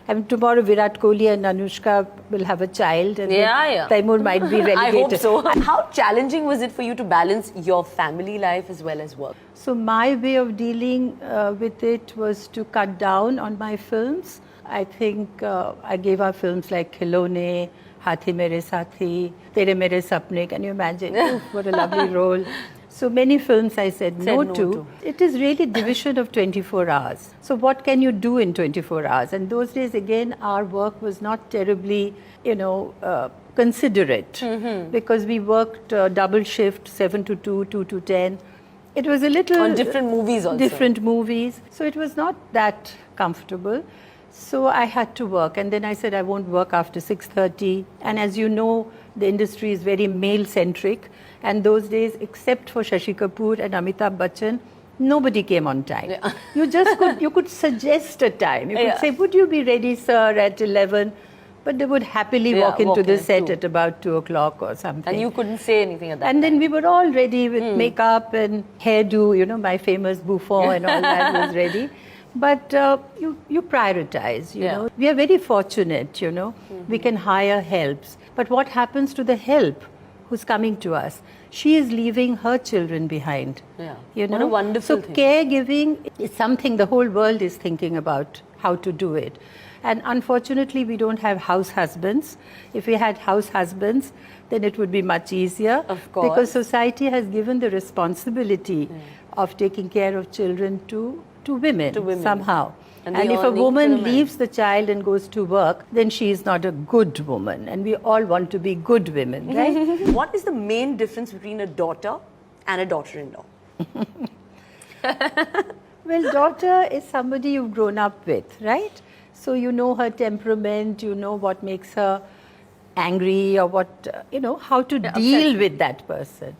I mean, tomorrow Virat Kohli and Anushka will have a child, and Taimur might be relegated. I hope so. How challenging was it for you to balance your family life as well as work? So my way of dealing with it was to cut down on my films. I think I gave out films like Khilone, Hathi Mere Sathi, Tere Mere Sapne. Can you imagine? Oof, what a lovely role. So many films I said no to. It is really division of 24 hours. So what can you do in 24 hours? And those days, again, our work was not terribly, considerate, because we worked double shift, 7 to 2, 2 to 10. It was a little... On different movies also. Different movies. So it was not that comfortable. So I had to work. And then I said, I won't work after 6:30. And as you know, the industry is very male-centric. And those days, except for Shashi Kapoor and Amitabh Bachchan, nobody came on time. Yeah. You could suggest a time. You could say, would you be ready, sir, at 11? But they would happily walk into the set at about 2 o'clock or something. And you couldn't say anything at that And then we were all ready with makeup and hairdo, my famous bouffant and all that was ready. But you prioritize, you know. We are very fortunate, We can hire helps. But what happens to the help who's coming to us? She is leaving her children behind. Yeah. What a wonderful thing. So caregiving is something the whole world is thinking about how to do it. And unfortunately, we don't have house husbands. If we had house husbands, then it would be much easier. Of course. Because society has given the responsibility of taking care of children to women somehow. And if a woman leaves the child and goes to work, then she is not a good woman. And we all want to be good women, right? What is the main difference between a daughter and a daughter-in-law? Well, daughter is somebody you've grown up with, right? So you know her temperament, you know what makes her angry or what, how to deal with that person.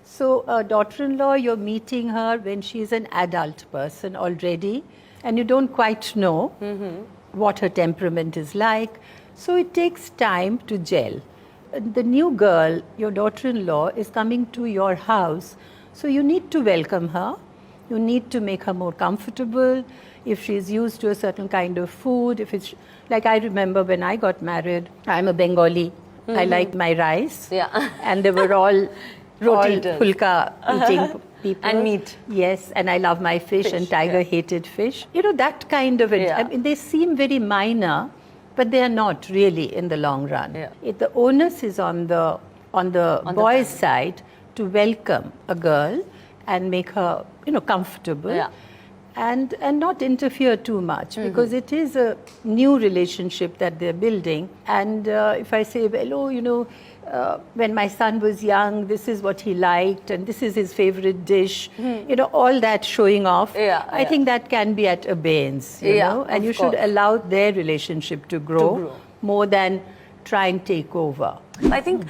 So a daughter-in-law, you're meeting her when she's an adult person already, and you don't quite know what her temperament is like. So it takes time to gel. The new girl, your daughter-in-law, is coming to your house, so you need to welcome her. You need to make her more comfortable. If she's used to a certain kind of food, if it's like I remember when I got married, I'm a Bengali. I like my rice. Yeah. And they were all roti pulka eating people. And meat. Yes, and I love my fish and Tiger hated fish. That kind of it. I mean, they seem very minor, but they are not really in the long run. Yeah. The onus is on the boy's side to welcome a girl and make her, comfortable. Yeah. And not interfere too much, because it is a new relationship that they're building. And if I say, well, when my son was young, this is what he liked, and this is his favorite dish, all that showing off, I think that can be at abeyance, you know, and you should allow their relationship to grow more than try and take over. I think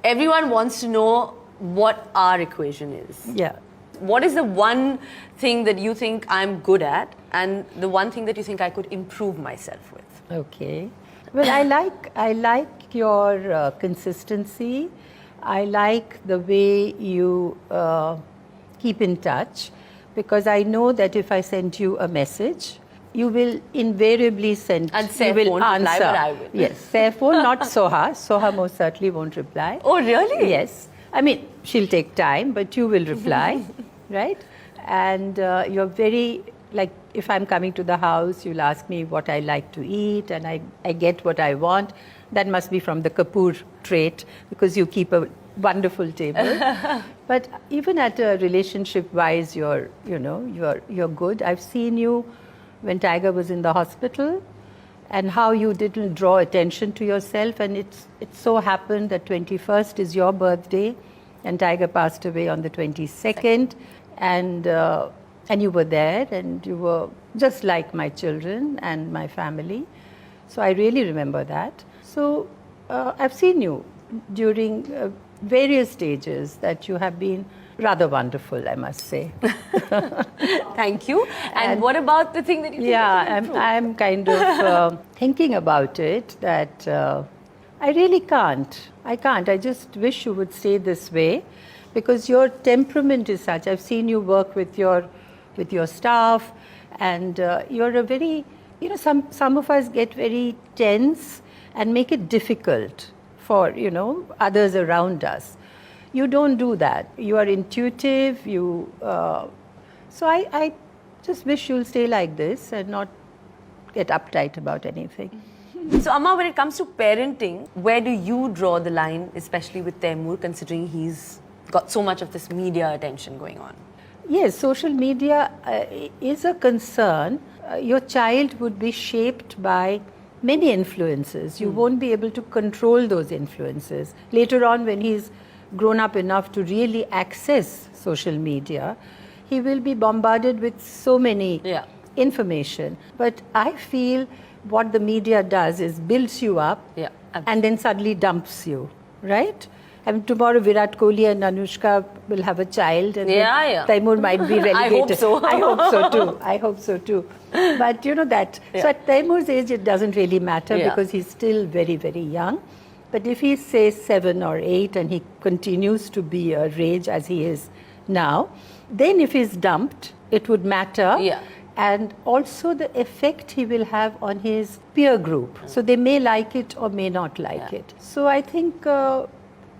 everyone wants to know what our equation is. Yeah. What is the one thing that you think I'm good at, and the one thing that you think I could improve myself with? Okay. Well, I like your consistency. I like the way you keep in touch, because I know that if I send you a message, you will invariably send. And Saif won't reply, but I will. Yes, Saif won't, not Soha. Soha most certainly won't reply. Oh, really? Yes. I mean, she'll take time, but you will reply, right? And you're very, like, if I'm coming to the house, you'll ask me what I like to eat, and I get what I want. That must be from the Kapoor trait, because you keep a wonderful table. But even at a relationship-wise, you're good. I've seen you when Tiger was in the hospital, and how you didn't draw attention to yourself. And it so happened that 21st is your birthday, and Tiger passed away on the 22nd. And you were there, and you were just like my children and my family. So I really remember that. So I've seen you during various stages that you have been rather wonderful, I must say. Thank you. And what about the thing that you think I can improve? I'm kind of thinking about it, that I really can't. I can't. I just wish you would stay this way, because your temperament is such. I've seen you work with your staff, and you're a very you know, some of us get very tense and make it difficult for, you know, others around us. You don't do that. You are intuitive. So I just wish you'll stay like this and not get uptight about anything. So, Amma, when it comes to parenting, where do you draw the line, especially with Taimur, considering he's got so much of this media attention going on? Yes, social media is a concern. Your child would be shaped by many influences. You won't be able to control those influences. Later on, when he's grown up enough to really access social media, he will be bombarded with so many information. But I feel what the media does is builds you up and then suddenly dumps you, right? I mean, tomorrow Virat Kohli and Anushka will have a child, and Taimur might be relegated. I hope so too. But you know that. So at Taimur's age, it doesn't really matter because he's still very, very young. But if he's, say, 7 or 8 and he continues to be a rage as he is now, then if he's dumped, it would matter. And also the effect he will have on his peer group. So they may like it or may not like it. So I think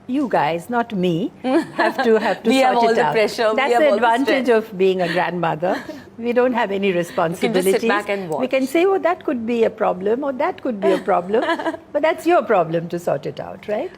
you guys, not me, have to sort it out. We have all the pressure. That's the advantage of being a grandmother. We don't have any responsibilities. You can just sit back and watch. We can say, oh, that could be a problem or that could be a problem. But that's your problem to sort it out, right?